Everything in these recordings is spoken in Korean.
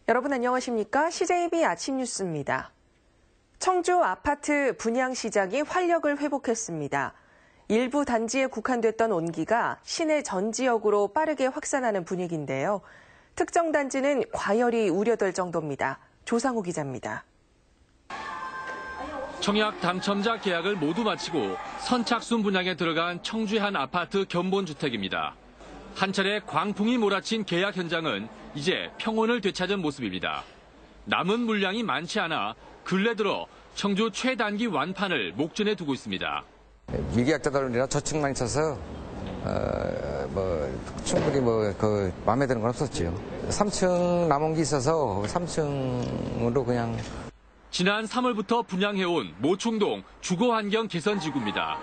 여러분 안녕하십니까? CJB 아침 뉴스입니다. 청주 아파트 분양 시장이 활력을 회복했습니다. 일부 단지에 국한됐던 온기가 시내 전 지역으로 빠르게 확산하는 분위기인데요. 특정 단지는 과열이 우려될 정도입니다. 조상우 기자입니다. 청약 당첨자 계약을 모두 마치고 선착순 분양에 들어간 청주의 한 아파트 견본주택입니다. 한 차례 광풍이 몰아친 계약 현장은 이제 평온을 되찾은 모습입니다. 남은 물량이 많지 않아 근래 들어 청주 최단기 완판을 목전에 두고 있습니다. 미계약자들이나 저축만 있어서 충분히 마음에 드는 건 없었죠. 3층 남은 게 있어서 3층으로 그냥. 지난 3월부터 분양해온 모충동 주거환경 개선지구입니다.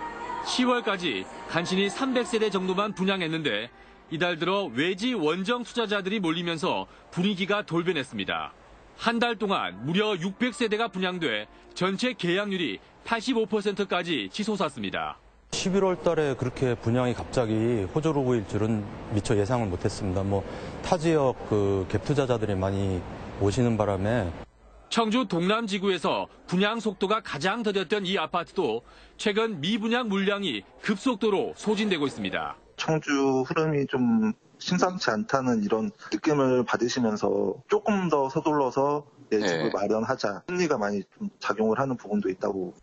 10월까지 간신히 300세대 정도만 분양했는데 이달 들어 외지 원정 투자자들이 몰리면서 분위기가 돌변했습니다. 한 달 동안 무려 600세대가 분양돼 전체 계약률이 85%까지 치솟았습니다. 11월 달에 그렇게 분양이 갑자기 호조로 보일 줄은 미처 예상을 못했습니다. 타 지역 갭 투자자들이 많이 오시는 바람에. 청주 동남지구에서 분양 속도가 가장 더뎠던 이 아파트도 최근 미분양 물량이 급속도로 소진되고 있습니다. 청주 흐름이 좀 심상치 않다는 이런 느낌을 받으시면서 조금 더 서둘러서 내 집을 마련하자. 심리가 많이 좀 작용을 하는 부분도 있다고.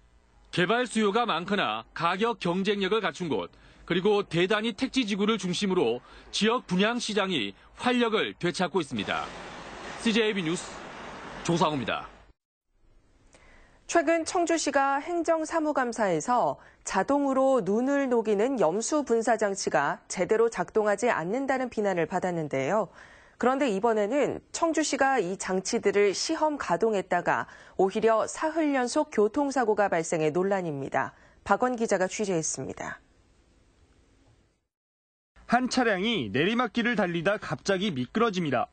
개발 수요가 많거나 가격 경쟁력을 갖춘 곳, 그리고 대단위 택지지구를 중심으로 지역 분양 시장이 활력을 되찾고 있습니다. CJB 뉴스 조상우입니다. 최근 청주시가 행정사무감사에서 자동으로 눈을 녹이는 염수 분사 장치가 제대로 작동하지 않는다는 비난을 받았는데요. 그런데 이번에는 청주시가 이 장치들을 시험 가동했다가 오히려 사흘 연속 교통사고가 발생해 논란입니다. 박원 기자가 취재했습니다. 한 차량이 내리막길을 달리다 갑자기 미끄러집니다.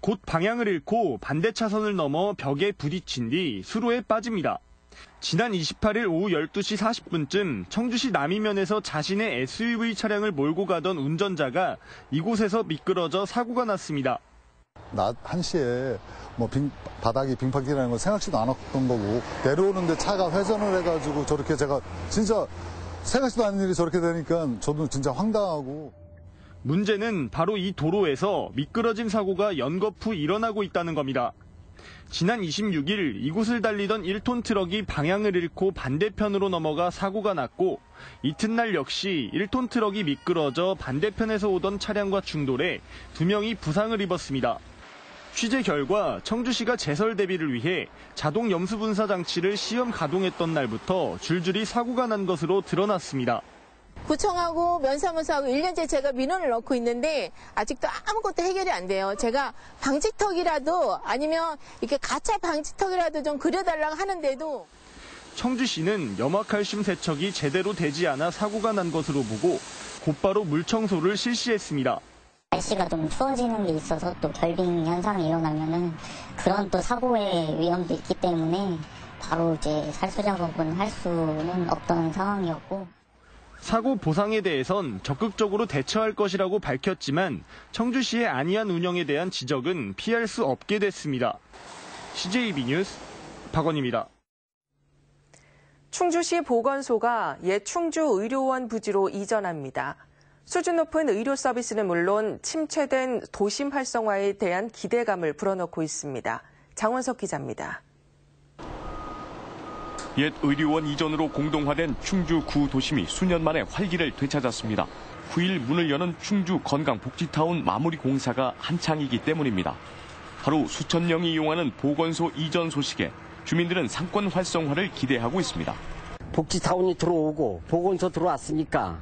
곧 방향을 잃고 반대 차선을 넘어 벽에 부딪힌 뒤 수로에 빠집니다. 지난 28일 오후 12시 40분쯤 청주시 남이면에서 자신의 SUV 차량을 몰고 가던 운전자가 이곳에서 미끄러져 사고가 났습니다. 낮 1시에 바닥이 빙판길이라는 걸 생각지도 않았던 거고, 내려오는데 차가 회전을 해가지고 저렇게 제가 진짜 생각지도 않은 일이 저렇게 되니까 저도 진짜 황당하고. 문제는 바로 이 도로에서 미끄러짐 사고가 연거푸 일어나고 있다는 겁니다. 지난 26일 이곳을 달리던 1톤 트럭이 방향을 잃고 반대편으로 넘어가 사고가 났고, 이튿날 역시 1톤 트럭이 미끄러져 반대편에서 오던 차량과 충돌해 2명이 부상을 입었습니다. 취재 결과 청주시가 제설 대비를 위해 자동 염수 분사 장치를 시험 가동했던 날부터 줄줄이 사고가 난 것으로 드러났습니다. 구청하고 면사무소하고 1년째 제가 민원을 넣고 있는데 아직도 아무것도 해결이 안 돼요. 제가 방지턱이라도 아니면 이렇게 가짜 방지턱이라도 좀 그려달라고 하는데도. 청주시는 염화칼슘 세척이 제대로 되지 않아 사고가 난 것으로 보고 곧바로 물청소를 실시했습니다. 날씨가 좀 추워지는 게 있어서 또 결빙 현상이 일어나면은 그런 또 사고의 위험도 있기 때문에 바로 이제 살수 작업은 할 수는 없던 상황이었고. 사고 보상에 대해선 적극적으로 대처할 것이라고 밝혔지만 청주시의 안이한 운영에 대한 지적은 피할 수 없게 됐습니다. CJB 뉴스 박원입니다. 충주시 보건소가 옛 충주의료원 부지로 이전합니다. 수준 높은 의료 서비스는 물론 침체된 도심 활성화에 대한 기대감을 불어넣고 있습니다. 장원석 기자입니다. 옛 의료원 이전으로 공동화된 충주 구도심이 수년 만에 활기를 되찾았습니다. 9일 문을 여는 충주 건강복지타운 마무리 공사가 한창이기 때문입니다. 하루 수천 명이 이용하는 보건소 이전 소식에 주민들은 상권 활성화를 기대하고 있습니다. 복지타운이 들어오고 보건소 들어왔으니까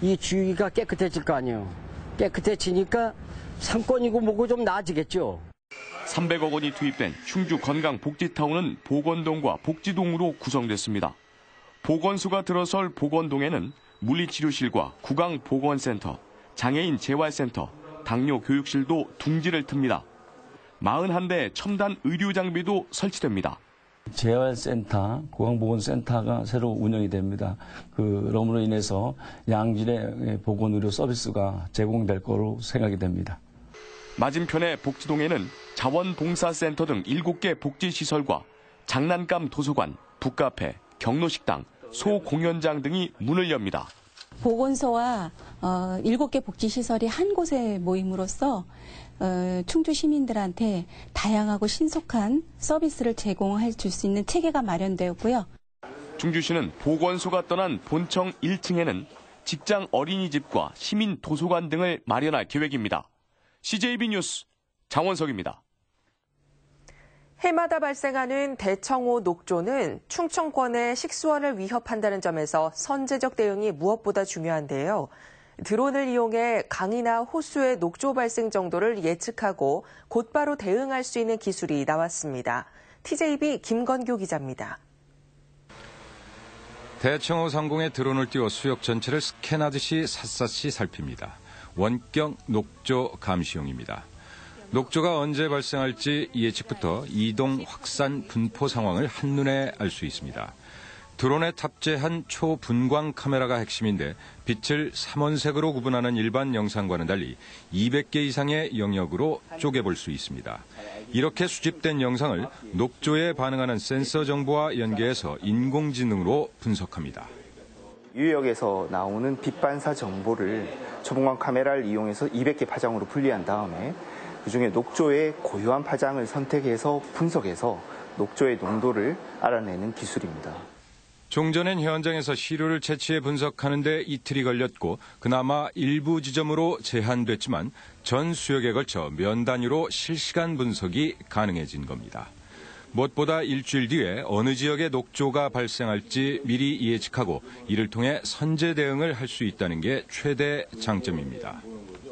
이 주위가 깨끗해질 거 아니에요. 깨끗해지니까 상권이고 뭐고 좀 나아지겠죠. 300억 원이 투입된 충주 건강복지타운은 보건동과 복지동으로 구성됐습니다. 보건소가 들어설 보건동에는 물리치료실과 구강보건센터, 장애인 재활센터, 당뇨교육실도 둥지를 틉니다. 41대 첨단 의료장비도 설치됩니다. 재활센터, 구강보건센터가 새로 운영이 됩니다. 그럼으로 인해서 양질의 보건의료 서비스가 제공될 거로 생각이 됩니다. 맞은편의 복지동에는 자원봉사센터 등 7개 복지시설과 장난감 도서관, 북카페, 경로식당, 소공연장 등이 문을 엽니다. 보건소와 7개 복지시설이 한 곳에 모임으로써 충주 시민들한테 다양하고 신속한 서비스를 제공해 줄 수 있는 체계가 마련되었고요. 충주시는 보건소가 떠난 본청 1층에는 직장 어린이집과 시민 도서관 등을 마련할 계획입니다. CJB 뉴스 장원석입니다. 해마다 발생하는 대청호 녹조는 충청권의 식수원을 위협한다는 점에서 선제적 대응이 무엇보다 중요한데요. 드론을 이용해 강이나 호수의 녹조 발생 정도를 예측하고 곧바로 대응할 수 있는 기술이 나왔습니다. TJB 김건규 기자입니다. 대청호 상공에 드론을 띄워 수역 전체를 스캔하듯이 샅샅이 살핍니다. 원격 녹조 감시용입니다. 녹조가 언제 발생할지 예측부터 이동, 확산, 분포 상황을 한눈에 알 수 있습니다. 드론에 탑재한 초분광 카메라가 핵심인데 빛을 삼원색으로 구분하는 일반 영상과는 달리 200개 이상의 영역으로 쪼개볼 수 있습니다. 이렇게 수집된 영상을 녹조에 반응하는 센서 정보와 연계해서 인공지능으로 분석합니다. 유역에서 나오는 빛 반사 정보를 초분광 카메라를 이용해서 200개 파장으로 분리한 다음에 그중에 녹조의 고유한 파장을 선택해서 분석해서 녹조의 농도를 알아내는 기술입니다. 종전엔 현장에서 시료를 채취해 분석하는 데 이틀이 걸렸고 그나마 일부 지점으로 제한됐지만 전 수역에 걸쳐 면 단위로 실시간 분석이 가능해진 겁니다. 무엇보다 일주일 뒤에 어느 지역에 녹조가 발생할지 미리 예측하고 이를 통해 선제 대응을 할 수 있다는 게 최대 장점입니다.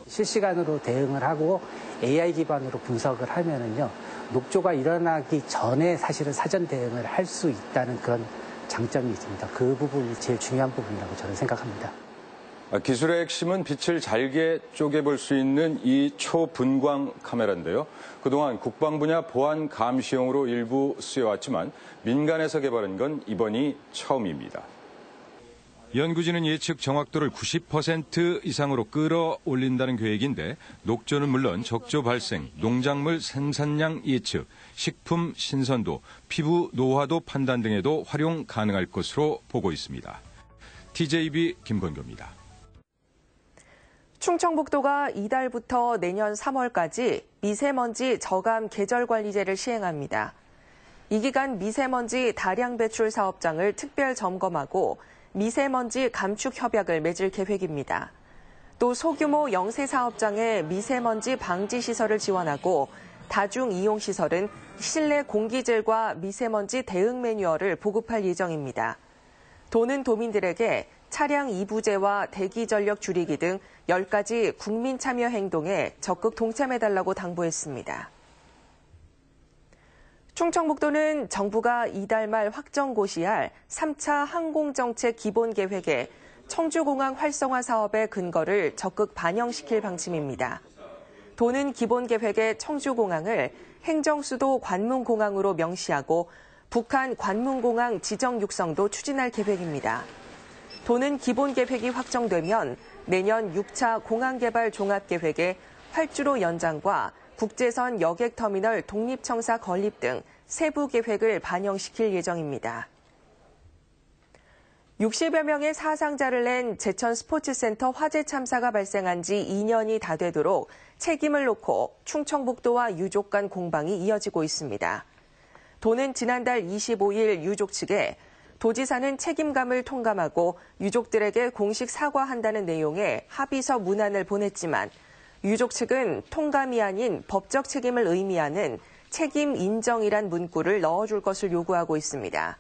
실시간으로 대응을 하고 AI 기반으로 분석을 하면은요, 녹조가 일어나기 전에 사실은 사전 대응을 할 수 있다는 그런 장점이 있습니다. 그 부분이 제일 중요한 부분이라고 저는 생각합니다. 기술의 핵심은 빛을 잘게 쪼개볼 수 있는 이 초분광 카메라인데요. 그동안 국방 분야 보안 감시용으로 일부 쓰여왔지만 민간에서 개발한 건 이번이 처음입니다. 연구진은 예측 정확도를 90% 이상으로 끌어올린다는 계획인데 녹조는 물론 적조 발생, 농작물 생산량 예측, 식품 신선도, 피부 노화도 판단 등에도 활용 가능할 것으로 보고 있습니다. TJB 김건규입니다. 충청북도가 이달부터 내년 3월까지 미세먼지 저감 계절관리제를 시행합니다. 이 기간 미세먼지 다량 배출 사업장을 특별 점검하고 미세먼지 감축 협약을 맺을 계획입니다. 또 소규모 영세 사업장에 미세먼지 방지 시설을 지원하고 다중 이용 시설은 실내 공기질과 미세먼지 대응 매뉴얼을 보급할 예정입니다. 도는 도민들에게 차량 이부제와 대기 전력 줄이기 등 10가지 국민 참여 행동에 적극 동참해달라고 당부했습니다. 충청북도는 정부가 이달 말 확정 고시할 3차 항공정책 기본계획에 청주공항 활성화 사업의 근거를 적극 반영시킬 방침입니다. 도는 기본계획의 청주공항을 행정수도 관문공항으로 명시하고 북한 관문공항 지정 육성도 추진할 계획입니다. 도는 기본계획이 확정되면 내년 6차 공항개발 종합계획의 활주로 연장과 국제선 여객터미널 독립청사 건립 등 세부 계획을 반영시킬 예정입니다. 60여 명의 사상자를 낸 제천 스포츠센터 화재 참사가 발생한 지 2년이 다 되도록 책임을 놓고 충청북도와 유족 간 공방이 이어지고 있습니다. 도는 지난달 25일 유족 측에 도지사는 책임감을 통감하고 유족들에게 공식 사과한다는 내용의 합의서 문안을 보냈지만 유족 측은 통감이 아닌 법적 책임을 의미하는 책임 인정이란 문구를 넣어줄 것을 요구하고 있습니다.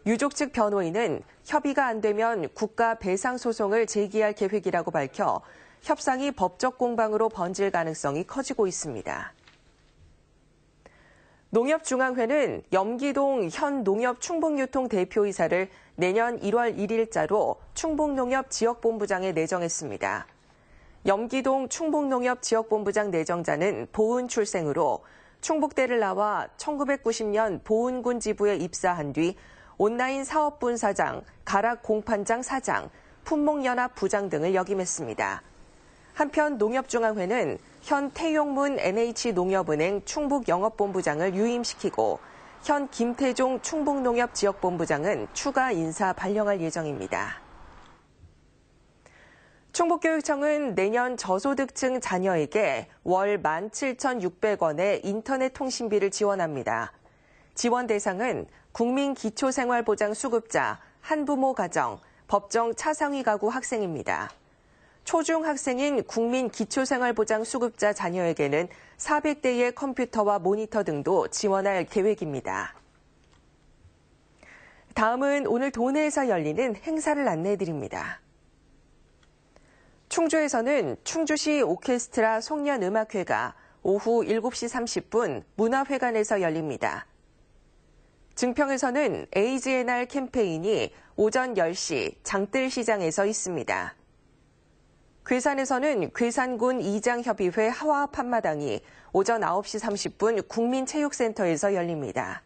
유족 측 변호인은 협의가 안 되면 국가 배상 소송을 제기할 계획이라고 밝혀 협상이 법적 공방으로 번질 가능성이 커지고 있습니다. 농협중앙회는 염기동 현 농협 충북유통 대표이사를 내년 1월 1일자로 충북농협 지역본부장에 내정했습니다. 염기동 충북농협 지역본부장 내정자는 보은 출생으로 충북대를 나와 1990년 보은군 지부에 입사한 뒤 온라인 사업분사장, 가락공판장 사장, 품목연합 부장 등을 역임했습니다. 한편 농협중앙회는 현 태용문 NH농협은행 충북영업본부장을 유임시키고 현 김태종 충북농협지역본부장은 추가 인사 발령할 예정입니다. 충북교육청은 내년 저소득층 자녀에게 월 17,600원의 인터넷 통신비를 지원합니다. 지원 대상은 국민기초생활보장 수급자, 한부모 가정, 법정 차상위 가구 학생입니다. 초중학생인 국민기초생활보장 수급자 자녀에게는 400대의 컴퓨터와 모니터 등도 지원할 계획입니다. 다음은 오늘 도내에서 열리는 행사를 안내해드립니다. 충주에서는 충주시 오케스트라 송년음악회가 오후 7시 30분 문화회관에서 열립니다. 증평에서는 에이즈의 날 캠페인이 오전 10시 장뜰시장에서 있습니다. 괴산에서는 괴산군 이장협의회 하와합 한마당이 오전 9시 30분 국민체육센터에서 열립니다.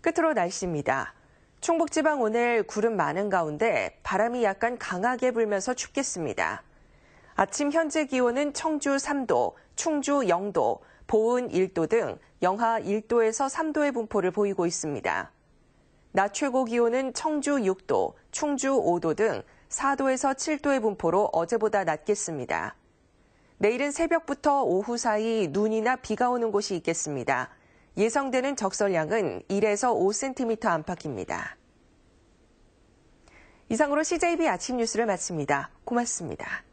끝으로 날씨입니다. 충북지방 오늘 구름 많은 가운데 바람이 약간 강하게 불면서 춥겠습니다. 아침 현재 기온은 청주 3도, 충주 0도, 보은 1도 등 영하 1도에서 3도의 분포를 보이고 있습니다. 낮 최고 기온은 청주 6도, 충주 5도 등 4도에서 7도의 분포로 어제보다 낮겠습니다. 내일은 새벽부터 오후 사이 눈이나 비가 오는 곳이 있겠습니다. 예상되는 적설량은 1에서 5cm 안팎입니다. 이상으로 CJB 아침 뉴스를 마칩니다. 고맙습니다.